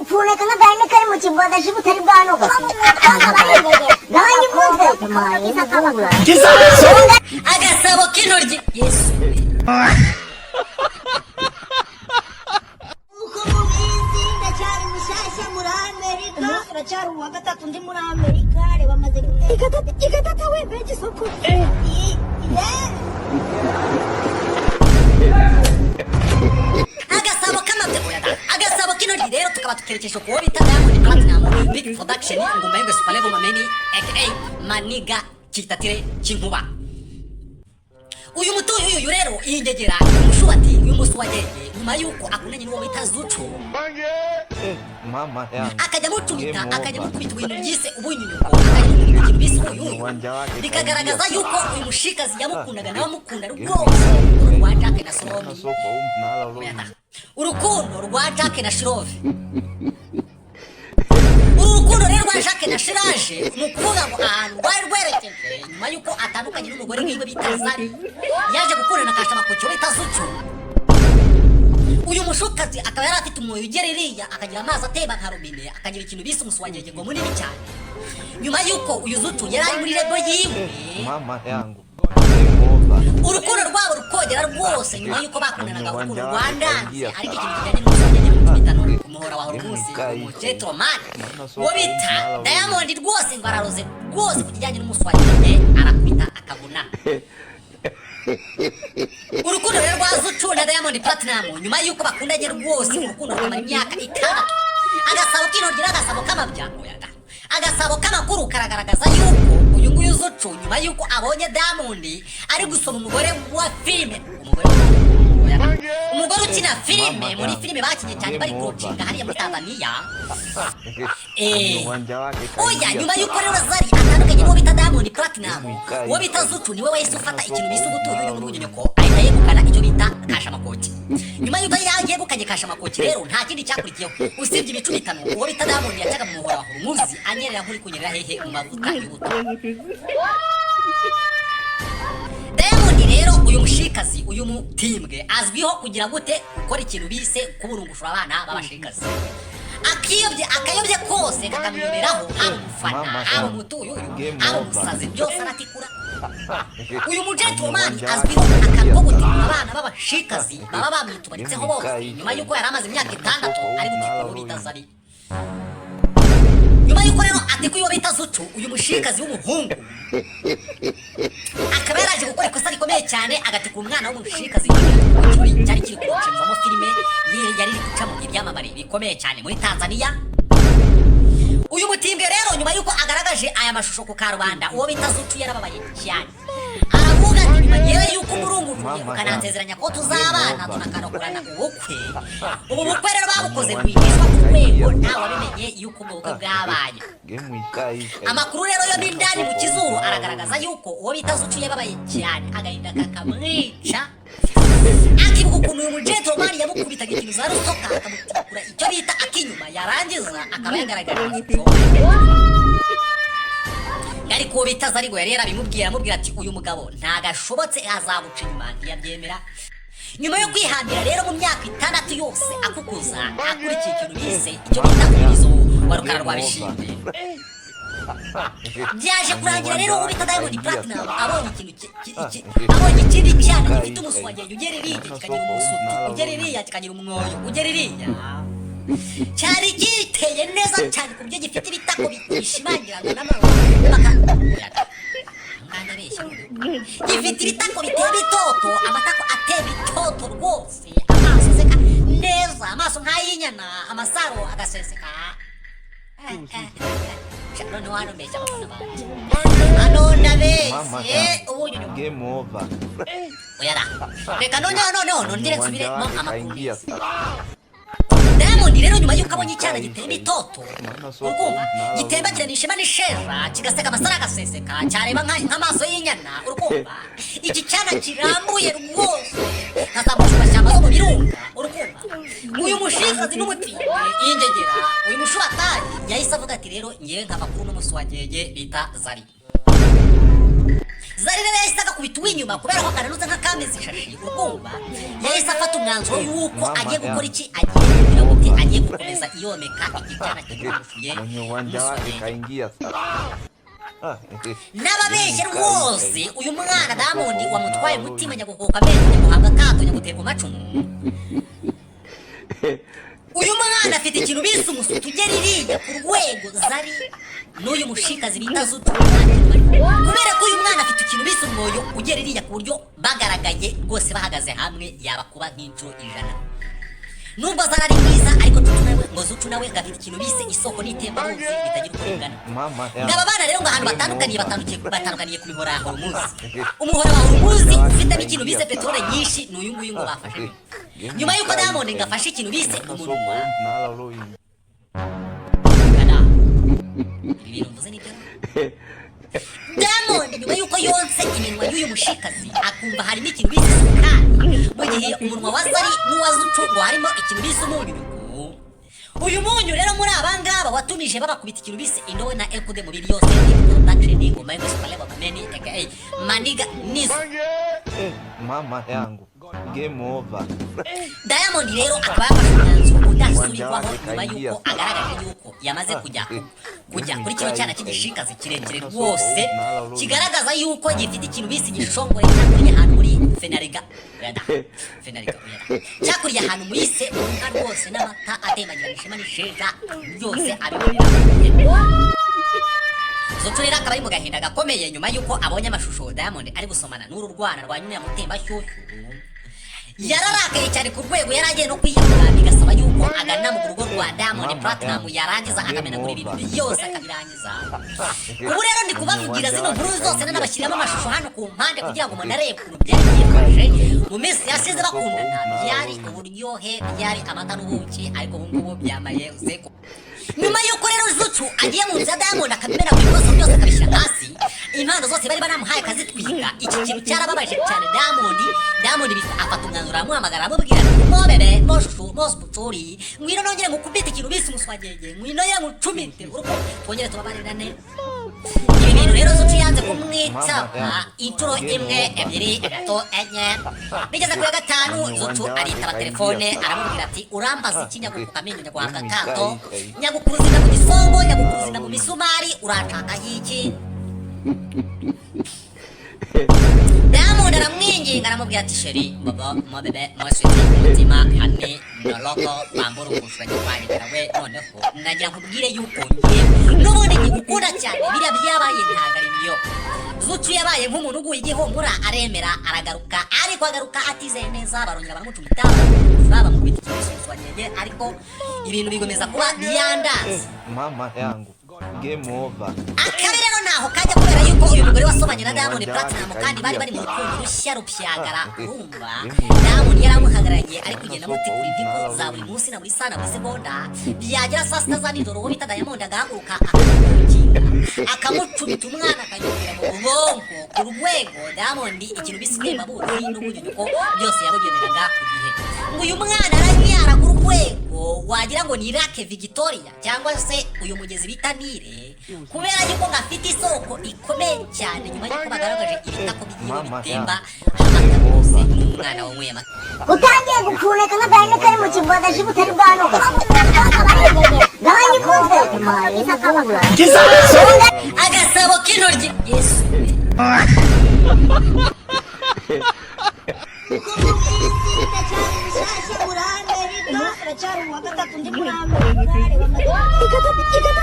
upfune kana dane kari mu kiboda shibutari bwano gabanya umutwe agasabo k'intoryi Yesu uko mubizi ndacyari mushyashya muri Amerika ndacyari uwa gatatu ndi muri Amerika reba maze igatata wembe gisoko agasabo k'intoryi rero tukaba tukerekesha kuwo bita Diamond Platinum Big Production ngoma y'ingwe Super Level Mameni aka Maniga kitatire cy'inkuba. Uyu mutuyu uyu rero ingegera umushubati uyu muswagege nyuma yuko akunanye n'uwo bita Zucu mama ya akajya mucumita akajya mukubita ibintu byise ubunyunyuko akajya mukubita bise uyu bikagaragaza yuko uyu mushikazi yamukundaga nawe mukunda rwose rwa Jack na Slovi urukundo rwa Jack na Slovi urukundo rero rwa Jack na Shiraje umukuvuga ngo ahantu rwari rwerekeje nyuma yuko atandukanye n'umugore wiwe bita Zari yaje gukundana na Kashamakocho bita Zucu. Uyu mushukazi akaba yari afite umwoyo ugereriya akagira amazi ateba nka robine akagira ikintu bise umuswagege ngo munini cyane. Nyuma yuko uyu Zucu yari ari muri rebo yiwe mama yangu urukundo rwabo rukogera rwose nyuma yuko bakundanaga urukundo rwandanze ariko ikintu kijyanye n'umuswagege n'umutwitano umuhora wa Hormuzi umujetro man wo bita Diamond rwose ngo araroze rwose ku kijyanye n'umuswagege arakubita akabuna. Urukundo rero rwa Zucu na Diamond Platinum nyuma yuko bakundanye rwose urukundo rwamara imyaka 6 agasabo k'intoryi n'agasabo k'amabya agasabo k'amakuru karagaragaza yuko uyu nguyu Zucu nyuma yuko abonye Diamond ari gusoma umugore wa filime umugore ukina filime muri filime bakinye cyane bari coachinga hariya muri Tanzania oya nyuma yuko rero Zari atandukanye n'uwo bita Diamond Platinum uwo bita Zucu niwe wahise ufata ikintu bise ubutuyu n'ubunyunyuko ahita yegukana icyo bita Kashamakochi. Nyuma yuko yegukanye Kashamakochi rero nta kindi cyakurikiyeho usibye ibicu bitanu uwo bita Diamond yacaga mu muhora wa Hormuzi anyerera nk'uri kunyerera hehe mu mavuta y'ubuto. Diamond rero uyu mushikazi uyu mutimbwe azwiho kugira gute gukora ikintu bise kuburungushura abana b'abashikazi akayobye kose kakamuyoberaho haba umufana haba umutuyu haba umusazi byose aratikura. Uyu mugentleman azwiho akantu ko gutikura abana b'abashikazi baba bamwitubaritseho bose nyuma yuko yari amaze imyaka 6 ari gutikura uwo bita Zari. Nyuma yuko rero atikuye uwo bita Zucu uyu mushikazi w'umuhungu akaba yaraje gukora ikosa rikomeye cyane agatikura umwana w'umushikazi cyari kiri kucimvamo filime yari guca mu ibyamamare bikomeye cyane muri Tanzania. Uyu mutimbwe rero nyuma yuko agaragaje aya mashusho ku karubanda uwo bita Zucu yarababaye cyane aravuga ati nyuma yuko umurunguruye ukananzezeranya ko tuzabana tunakanokorana ubukwe ubu bukwe rero babukoze rwihishwa ku rwego ntawe wabimenye yuko ubwo bukwe bwabaye. Amakuru rero yo n'indani mu kizuru aragaragaza yuko uwo bita Zucu yababaye cyane agahinda kakamwica akibuka ukuntu uyu mugentleman yamukubitaga ikintu za rusoka akamutikura icyo bita akinyuma yarangiza akaba yagaragara ngari ko bita Zari ngo yari yarabimubwira amubwira ati uyu mugabo ntagashobotse azabuca inyuma ntiyabyemera. Nyuma yo kwihambira rero mu myaka 6 yose akukuza akurikiye ikintu bise icyo bita kurizo wa rukara rwa bishimbe byaje kurangira rero uwo bita Diamond Platinum abonye ikindi cyane gifite umuswagenge ugereriye kikagira umusuti ugereriye kikagira umwoyo ugereriye cyari giteye neza cyane ku byo gifite ibitako bishimangirana gifite ibitako biteye bitoto amatako ateye bitoto rwose amaso aseka neza amaso nk'ay'inyana amasaro agaseseka none wano mbeshya abafana banjye hano ndabeshye ubunyunyuko game over oyara reka noneho nongere nsubiremo amakuru. Diamond rero nyuma yuko abonye icyana giteye bitoto urumva gitembagirana ishema n'isheja kigaseka amasara agaseseka cyareba nk'amaso y'inyana urumva iki cyana kirambuye rwose nkazamushuma cyangwa zo mu birunga urumva uyu mushikazi n'umutimbe ingegera uyu mushubatayi yahise avuga ati rero ngewe nk'amakuru n'umuswagege bita Zari rero yahise agakubita uw'inyuma kubera ko kananutse nk'akameze ishashi urumva yahise afata umwanzuro yuko agiye gukora iki agiye gukomeza iyo yomeka ikicyana kimushuye Mwenye uwanja wake kaingia sasa. n'ababeshye rwose uyu mwana Diamond wamutwaye umutima nyagukuka amenyo nyaguhabwa akato nyaguteka amacumu. Uyu mwana afite ikintu bise umusutu ugera iriya ku rwego Zari n'uyu mushikazi bita Zucu, kubera ko uyu mwana afite ikintu bise umwoyo ugera iriya ku buryo bagaragaye rwose bahagaze hamwe yaba kuba nk'inshuro 100. Nubwo Zari ari mwiza ariko Zucu nawe gafite ikintu bise isoko n'itembabuzi bitagira uko bingana. Ngaba bana rero ngo ahantu batandukaniye ku mihora ya Hormuz. Umuhora wa Hormuz ufite ikintu bise peteroli nyinshi n'uyu nguyu ngo bafashe. Nyuma yuko Diamond ngafashe ikintu bise umunwa. Ibintu mvuze ni byo. Diamond nyuma yuko yonse iminwa y'uyu mushikazi akumva harimo ikintu bise sukari, mu gihe umunwa wa Zari n'uwa Zucu ngo harimo ikintu bise umunyu. Uyu munyu rero muri abangaba watumije babakubita ikintu bise indowe na ekude mu biri yose production ngo Michael Superleva Mumeni aka Maniga Nizo. Mama yangu game over. Diamond rero akaba yafashe umwanzuro udasubirwaho nyuma yuko agaragaje yuko yamaze kujya kuri kino cyana cy'igishikazi kirekire rwose kigaragaza yuko gifite ikintu bise igishongore cyakuriye ahantu muri Fenariga cyakuriye ahantu muri se unga rwose n'amata atembagira ishema n'isheja byose abibonera. Zucu rero akaba ari mu gahinda gakomeye nyuma yuko abonye amashusho Diamond ari gusomana n'uru rwana rwa nyuma yamutemba shyushyu. Yararakaye cyane ku rwego yaragiye no kwiyahura bigasaba yuko agana mu rugo rwa Diamond Platinum yarangiza akamenagura ibintu byose akabirangiza. Ubu rero ndi kubavugira zino nkuru zose n'abashyiramo amashusho hano ku mpande kugira ngo umuntu arebe ukuntu byari mu minsi yashize bakundana byari uburyohe byari amata n'ubuki ariko ubu ngubu byamaye uzeko. Nyuma yuko rero Zucu agiye mu nzu ya Diamond akamena ku bibazo byose akabishyira hasi, impano zose bari banamuhaye akazitwika. Iki kintu cyarababaje cyane Diamond afata umwanzuro amuhamagara amubwira ati mo bebe mo shushu mo sputori ngwino nongere ngukubite ikintu bise umuswagege ngwino ya ngucumite uruko twongere tubabarirane. Ibi bintu rero Zucu yanze kumwitaba inshuro imwe ebyiri eshatu enye bigeze ku ya gatanu Zucu aritaba telefone aramubwira ati urambaza iki nyagukuka amenyo nyaguhabwa akato nyagukuruzina mu gisongo nyagukuruzina mu misumari urashaka iki. Diamond aramwinginga aramubwira ati sheri baba mo bebe mo sweet mutima hane noloko bambura umushwanya kwandikira we noneho nagira nkubwire yuko ngiye n'ubundi ngikukunda cyane biriya byabaye ntagari byo. Zucu yabaye nk'umuntu uguye igihumura aremera aragaruka ariko agaruka atizeye neza barongera baramucumita bamukubita ikibazo ariko ibintu bigomeza kuba byandaze. Mama yangu game over. Akabe rero naho kajya kubera yuko uyu mugore wasomanye na Diamond Platinum kandi bari mu rukundo rushya rupyagara urumva Diamond yaramuhagarariye ari kugenda mutegura indipo za buri munsi na buri sana buri segonda byagera saa sita za nijoro uwo bita Diamond agahaguruka akamucumita umwana akanyurira mu bwonko ku rwego Diamond ikintu bisimba buzi n'ubunyuko byose yabugeneraga ku gihe. Ngo uyu mwana aranyara ku rwego wagira ngo ni Iraq Victoria cyangwa se uyu mugezi bita Nile kubera yuko ngafite isoko ikomeye cyane nyuma yuko bagaragaje ibitako by'iyo bitemba amata rwose n'umwana wanyweye amata utangiye gufuneka nk'agahene kari mu kigoda cy'ubutari bwanuka gabanya ikunze agasabo k'intoryi Yesu Ikata